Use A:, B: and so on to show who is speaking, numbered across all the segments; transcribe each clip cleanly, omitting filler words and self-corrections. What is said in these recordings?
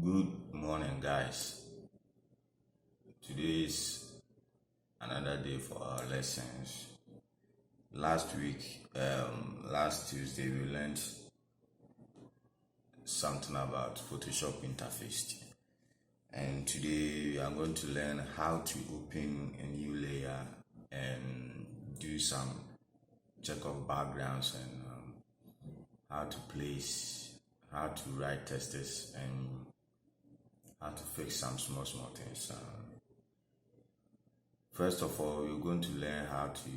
A: Good morning, guys. Today is another day for our lessons. Last Tuesday, we learned something about Photoshop interface, and today we are going to learn how to open a new layer and do some check of backgrounds and how to place, how to write texts, and how to fix some small things. First of all, we're going to learn how to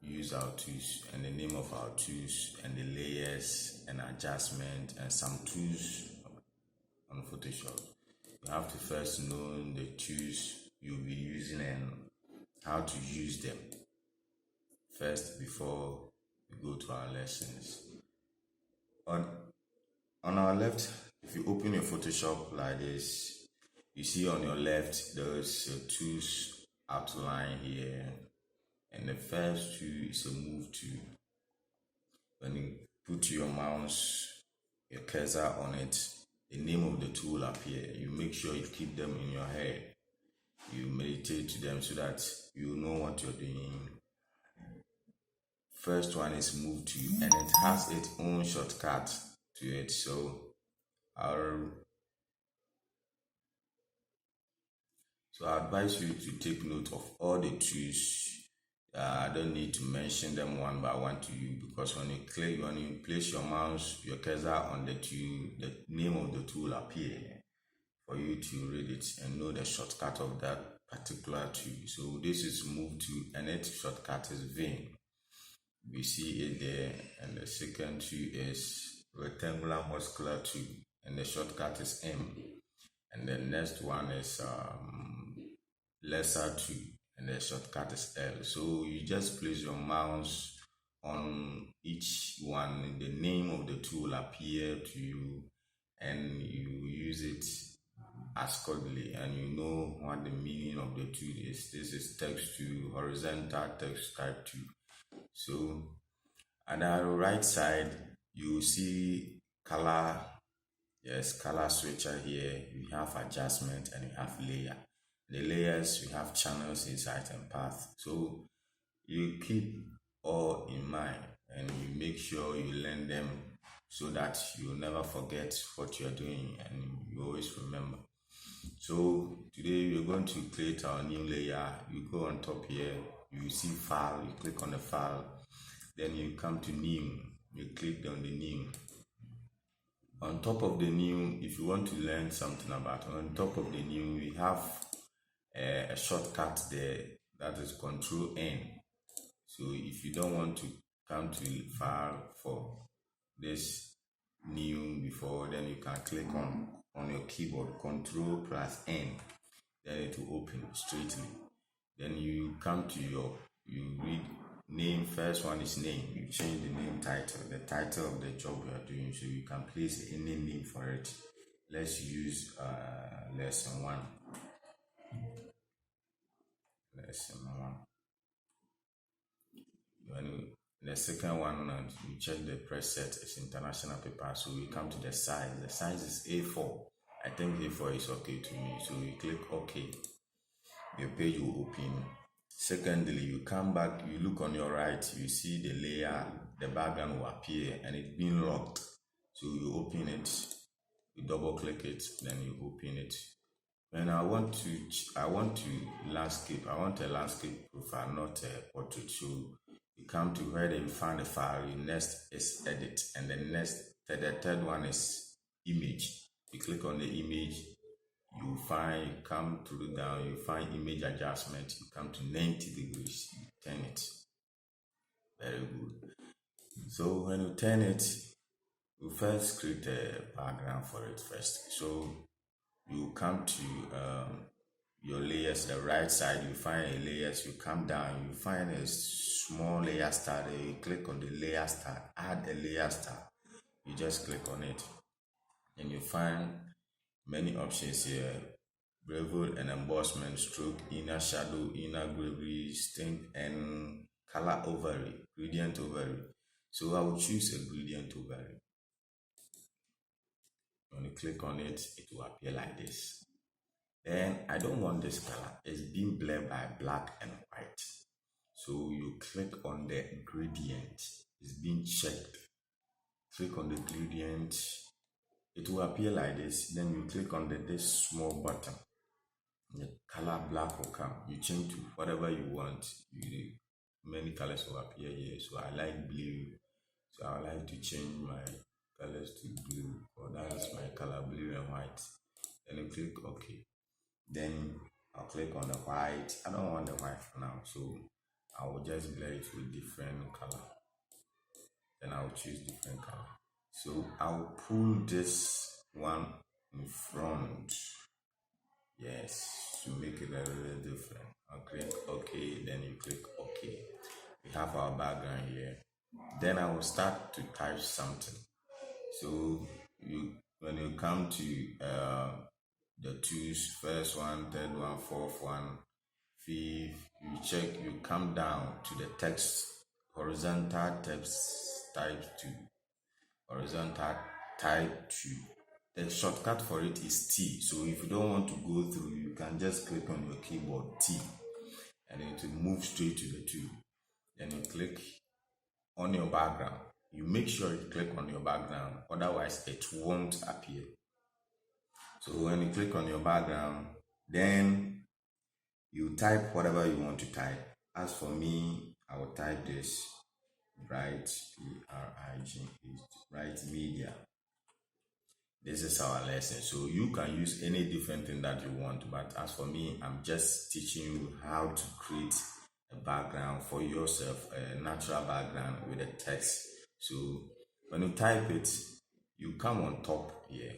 A: use our tools and the name of our tools and the layers and adjustment and some tools on Photoshop. You have to first know the tools you'll be using and how to use them first before we go to our lessons. On our left, if you open your Photoshop like this, you see on your left there's a tools outline here, and the first tool is a move tool. When you put your mouse, your cursor on it, the name of the tool will appear. You make sure you keep them in your head. You meditate to them so that you know what you're doing. First one is move tool, and it has its own shortcut to it. So I advise you to take note of all the tools. I don't need to mention them one by one to you, because when you place your mouse, your cursor on the tool, the name of the tool appear for you to read it and know the shortcut of that particular tool. So this is move tool, and its shortcut is Vim. We see it there, and the second tool is rectangular muscular tool, and the shortcut is M. And the next one is lesser tool, and the shortcut is L. So you just place your mouse on each one, the name of the tool appear to you, and you use it accordingly, and you know what the meaning of the tool is. This is text tool, horizontal text type tool. So at the right side, you see color. Yes, color switcher here. We have adjustment and we have layer. The layers, we have channels, insight, and path. So you keep all in mind and you make sure you learn them so that you'll never forget what you're doing and you always remember. So today we're going to create our new layer. You go on top here, you see file, you click on the file, then you come to new, you click on the new. On top of the new, if you want to learn something about, on top of the new, we have a shortcut there that is Control N. So if you don't want to come to file for this new before, then you can click on your keyboard Control plus N, then it will open straightly. Then you come to you read name. First one is name. You change the name title, the title of the job you are doing, so you can place any name for it. Let's use lesson 1. Lesson 1. The second one, you check the preset, it's international paper, so we come to the size. The size is A4. I think A4 is okay to me, so you click OK. Your page will open. Secondly, you come back, you look on your right, you see the layer, the background will appear and it's been locked. So you open it, you double click it, then you open it. When I want a landscape profile, not a portrait. So you come to where you find the file, your next is edit, and the third one is image. You click on the image, you come through down, you find image adjustment, you come to 90 degrees, you turn it. Very good. So when you turn it, you first create a background for it first. So you come to your layers, the right side, you find a layers, you come down, you find a small layer star there, you click on the layer star, add a layer star, you just click on it, and you find many options here: bevel and embossment, stroke, inner shadow, inner gravery, stamp, and color overlay, gradient overlay. So I will choose a gradient overlay. When you click on it, it will appear like this. Then I don't want this color. It's being blurred by black and white. So you click on the gradient. It's being checked. Click on the gradient. It will appear like this. Then you click on this small button. The color black will come. You change to whatever you want. Many colors will appear here. So I like blue. So I would like to change my colors to blue. Or that's my color, blue and white. Then you click OK. Then I'll click on the white. I don't want the white for now, so I will just blur it with different color. Then I'll choose different color. So I'll pull this one in front. Yes, to make it a little different. I'll click OK, then you click OK. We have our background here. Then I will start to type something. So when you come to the twos, first one, third one, fourth one, fifth, you check, you come down to the text, horizontal text type 2, horizontal type 2. The shortcut for it is T. So if you don't want to go through, you can just click on your keyboard T and it will move straight to the 2. Then you click on your background. You make sure you click on your background, otherwise it won't appear. So when you click on your background, then you type whatever you want to type. As for me, I will type this, Bright, P-R-I-G-H, Bright Media. This is our lesson. So you can use any different thing that you want, but as for me, I'm just teaching you how to create a background for yourself, a natural background with a text. So when you type it, you come on top here.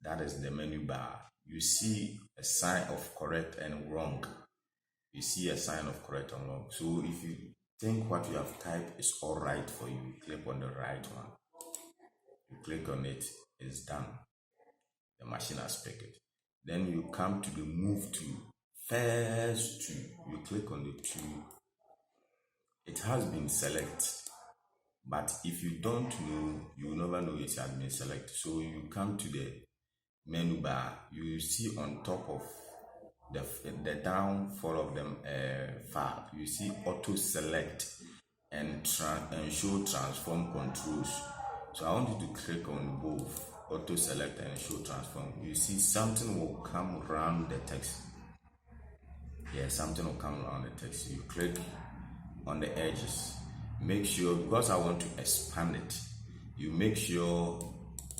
A: That is the menu bar. You see a sign of correct and wrong. You see a sign of correct and wrong. So if you think what you have typed is all right for you, click on the right one. You click on it, it's done. The machine has picked it. Then you come to the move to first two. You click on the 2. It has been selected. But if you don't know, you will never know it has been selected. So you come to the menu bar, you see on top of the downfall of them file, you see auto select and show transform controls. So I want you to click on both auto select and show transform. You see something will come around the text. Yeah, something will come around the text. You click on the edges. Make sure, because I want to expand it, you make sure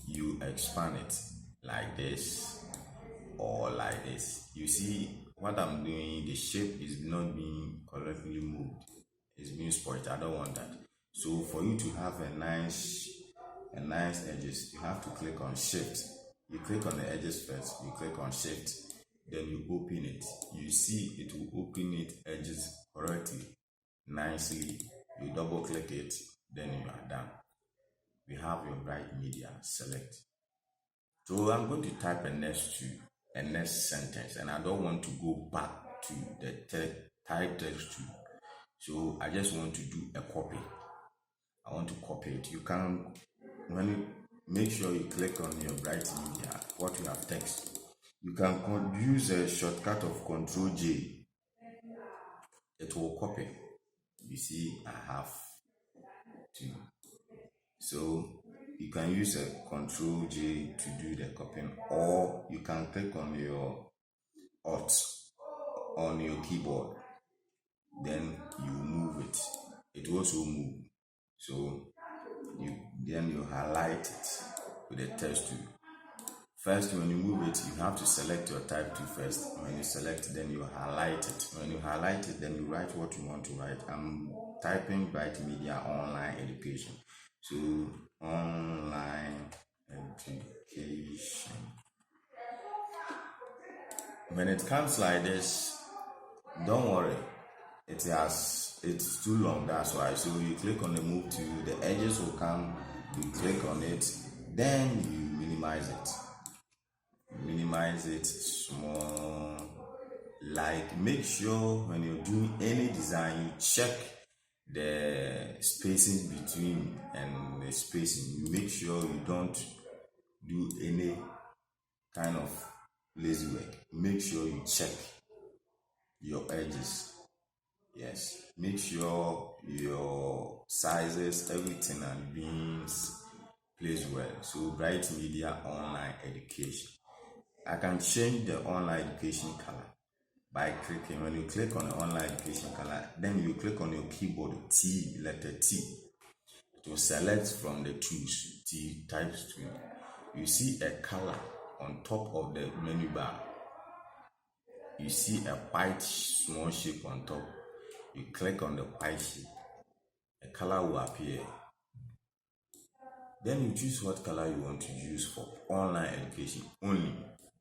A: you expand it like this or like this. You see what I'm doing, the shape is not being correctly moved. It's being spoiled. I don't want that. So for you to have a nice edges, you have to click on shift. You click on the edges first, you click on shift, then you open it. You see it will open it edges correctly, nicely. You double click it, then you are done. We have your Bright Media. Select. So I'm going to type a next sentence, and I don't want to go back to the type text 2. So I just want to do a copy. I want to copy it. You can, when you make sure you click on your Bright Media, what you have text, you can use a shortcut of Control J. It will copy. You see, I have 2. So you can use a Control J to do the copying, or you can click on your Alt on your keyboard, then you move it. It will also move. So you highlight it with the text 2. First, when you move it, you have to select your type 2 first. When you select, then you highlight it. When you highlight it, then you write what you want to write. I'm typing Bright Media Online Education. So, online education. When it comes like this, don't worry. It's too long, that's why. So you click on the move to, the edges will come, you click on it, then you minimize it. Minimize it small. Like, make sure when you're doing any design, you check the spacing between and the spacing. You make sure you don't do any kind of lazy work, make sure you check your edges. Yes, make sure your sizes, everything and beams placed well. So Bright Media Online Education. I can change the online education color by clicking. When you click on the online education color, then you click on your keyboard T, letter T, to select from the tools, T types 2. You see a color on top of the menu bar. You see a white small shape on top. You click on the white shape, a color will appear. Then you choose what color you want to use for online education only.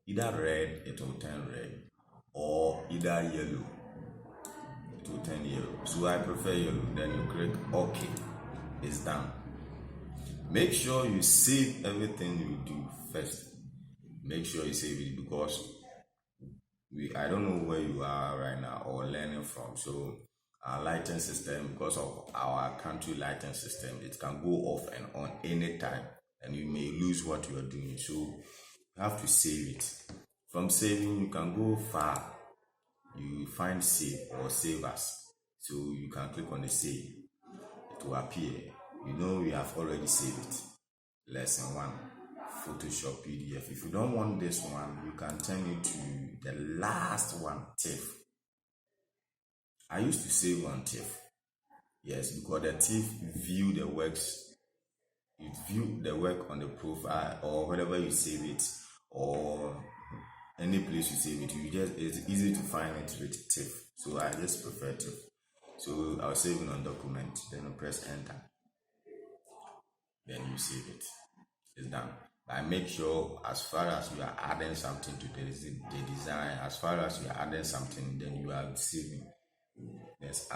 A: Either red, it will turn red, or either yellow, it will turn yellow. So I prefer yellow. Then you click OK. It's done. Make sure you save everything you do first. Make sure you save it, because I don't know where you are right now or learning from. So our lighting system, because of our country lighting system, it can go off and on anytime, and you may lose what you are doing. So you have to save it. From saving, you can go far. You find save or save as. So you can click on the save. It will appear. You know you have already saved it. Lesson 1, Photoshop PDF. If you don't want this one, you can turn it to the last one, TIFF. I used to save on TIFF. Yes, because the TIFF view the works. It view the work on the profile or wherever you save it, or any place you save it. It's easy to find it with TIFF. So I just prefer TIFF. So I'll save it on document, then you press enter. Then you save it. It's done. But make sure, as far as you are adding something to the design, as far as you are adding something, then you are saving. Yes,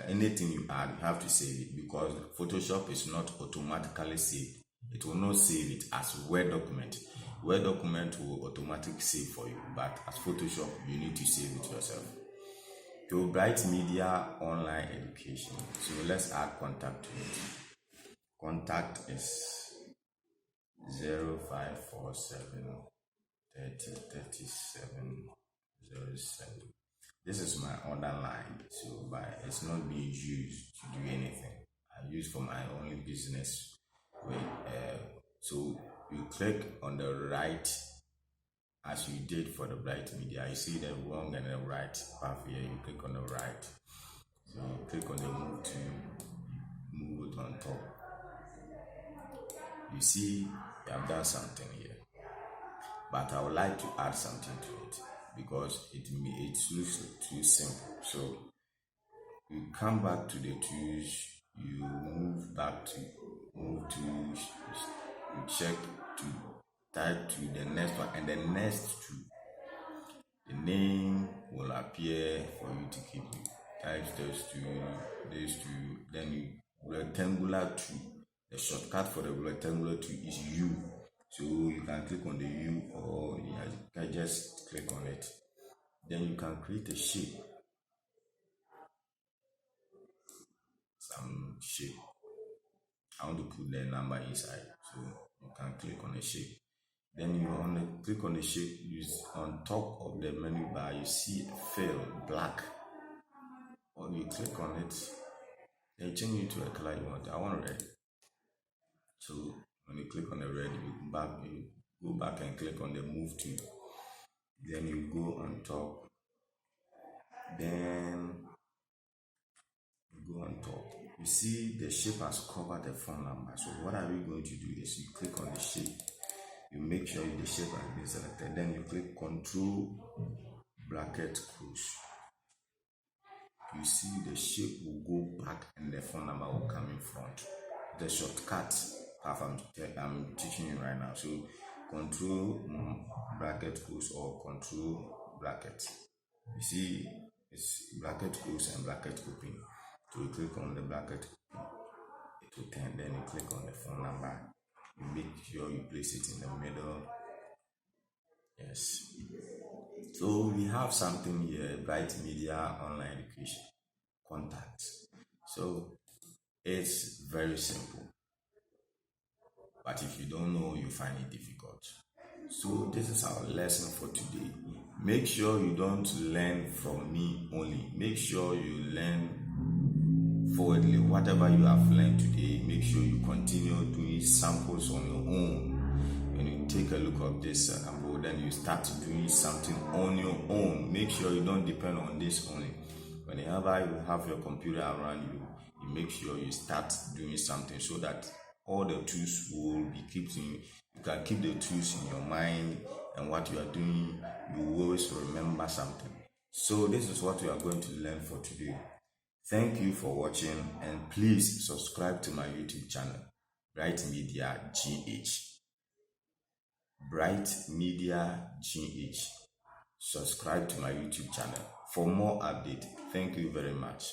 A: anything you add, you have to save it, because Photoshop is not automatically saved. It will not save it as Word document. Word document will automatically save for you, but as Photoshop, you need to save it yourself. To Bright Media Online Education. So let's add contact to it. Contact is 0547 30 37 07. This is my order line, so it's not being used to do anything. I use for my only business way. So you click on the right, as you did for the Bright Media. You see the wrong and the right path here. You click on the right. So you click on the move to move it on top. You see, you have done something here, but I would like to add something to it, because it looks too simple. So you come back to the tools, you you check to type to the next one, and the next two, the name will appear for you to keep it. Type those two, then you rectangular 2. The shortcut for the rectangular 2 is U. So you can click on the U, or you can just click on it. Then you can create a shape. Some shape. I want to put the number inside. So you can click on the shape. Then you want to click on the shape. On top of the menu bar, you see a fill black. Or you click on it, then change it to a color you want. I want red. So when you click on the red, you go back and click on the move to. Then you go on top. Then you go on top. You see the shape has covered the phone number. So what are we going to do is you click on the shape. You make sure the shape has been selected. Then you click Control bracket close. You see the shape will go back and the phone number will come in front. The shortcut path I'm teaching you right now. So Control bracket close or Control bracket. You see it's bracket close and bracket open. So you click on the bracket open, it will turn. Then you click on the phone number. You make sure you place it in the middle. Yes. So we have something here, Bright Media Online Education. Contacts. So it's very simple. but if you don't know, you find it difficult. So this is our lesson for today. Make sure you don't learn from me only. Make sure you learn forwardly. Whatever you have learned today, make sure you continue doing samples on your own. When you take a look at this sample, then you start doing something on your own. Make sure you don't depend on this only. Whenever you have your computer around you, you make sure you start doing something so that all the tools will be keeping you. You can keep the tools in your mind, and what you are doing, you will always remember something. So this is what we are going to learn for today. Thank you for watching, and please subscribe to my YouTube channel, Bright Media GH. Bright Media GH. Subscribe to my YouTube channel for more updates. Thank you very much.